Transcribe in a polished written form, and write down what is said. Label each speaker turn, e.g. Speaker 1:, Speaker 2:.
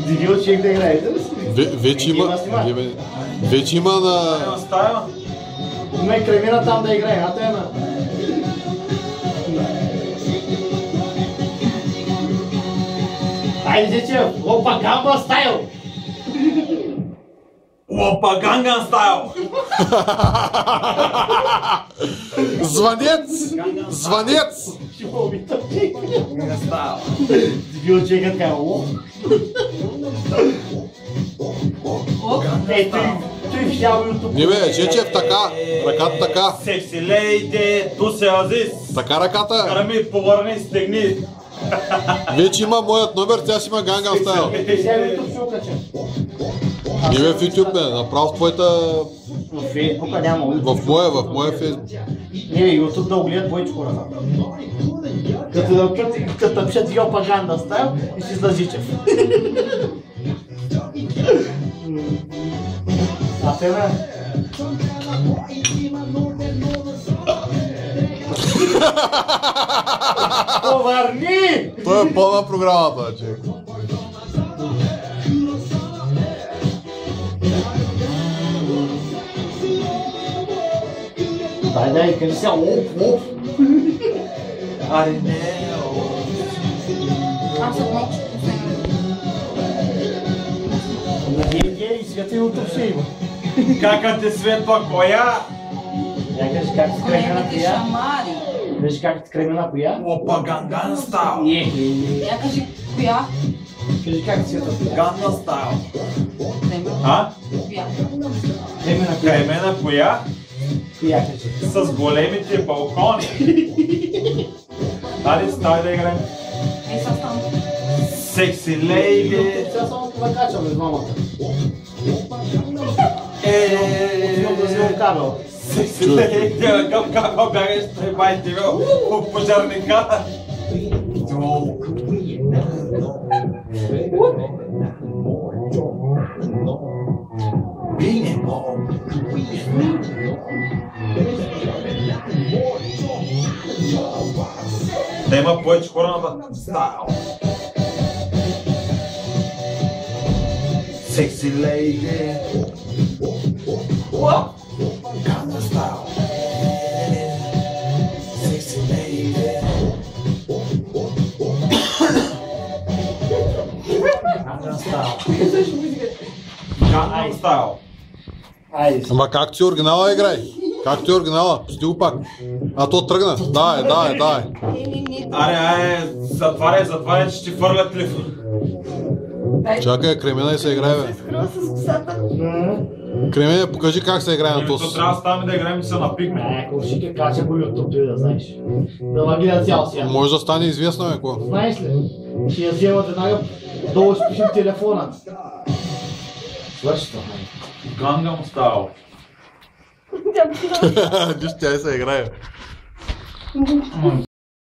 Speaker 1: Дивил човек да играе.
Speaker 2: Вече има на...
Speaker 1: Има и Кремина там да играе. А те на... Айде, че опа гамба стайл!
Speaker 3: Опа Ганган стайл!
Speaker 2: Звънец! Звънец!
Speaker 1: Дивил човек така. Ей, той виждава YouTube.
Speaker 2: Не бе, Жечев, така, ръката така.
Speaker 3: Секси лейди, ту се азис.
Speaker 2: Така ръката.
Speaker 3: Карами, повърни, стегни.
Speaker 2: Вече има моят номер, тя си има Ганган стайл.
Speaker 1: YouTube ще окача.
Speaker 2: Не бе в YouTube, бе, направо в твоята...
Speaker 1: В Фейсбука няма.
Speaker 2: В моя Фейсбук.
Speaker 1: Не, YouTube да го гледат повече хора. Като напишат Йопа Ганда стайл и си за Жичев. А те на... Повърни!
Speaker 2: Той е пълна програмата, човек.
Speaker 1: Дай, кажи сега, оп.
Speaker 3: Аре не,
Speaker 4: Аз съм много
Speaker 1: Надевге и света YouTube ще има.
Speaker 3: кака те светва коя?
Speaker 1: Я кажи как се Кремена
Speaker 4: големите
Speaker 1: коя?
Speaker 4: шамари.
Speaker 1: Виж как се Кремена коя?
Speaker 3: Опа Ганган стайл.
Speaker 4: Я кажи коя?
Speaker 1: Кажи как се света коя?
Speaker 3: Ганган стайл.
Speaker 4: Кремена.
Speaker 3: А?
Speaker 4: Коя?
Speaker 1: Кремена коя?
Speaker 3: Кремена коя?
Speaker 1: Коя кажи?
Speaker 3: С големите балкони. Айде, ставай да играем.
Speaker 4: Ей, сега стана.
Speaker 3: Секси лейди.
Speaker 1: Сега само това качвам без мамата.
Speaker 3: Е,
Speaker 1: Да си го кабел.
Speaker 3: секси лейди. Как бягаш, требайте го по пожарника. Да има повече хора на стайл. Секси лейди. Ганган стайл. Секси лейди. Ганган стайл. Ганган стайл.
Speaker 1: Айде.
Speaker 2: Ама как ти оригинала играй? Как ти оригинала? Пусти го пак. А то тръгна. Дай.
Speaker 3: Аре, затваряй, че ти фърлят телефон.
Speaker 2: Чакай, Кремена и се играе, бе.
Speaker 4: Скрива с косата.
Speaker 2: Кремене, покажи как се играе на
Speaker 3: То
Speaker 2: този.
Speaker 3: трябва да ставаме да играем и се напикме.
Speaker 1: Ако ще ке кача по YouTube, ти да знаеш. Да ма гледа цял свят.
Speaker 2: Може да стане известно, бе, какво?
Speaker 1: Знаеш ли? Ще я вземат веднага, долу ще пишем телефона. Свърши това.
Speaker 3: Ганган стайл.
Speaker 2: Виж, тя и се играе.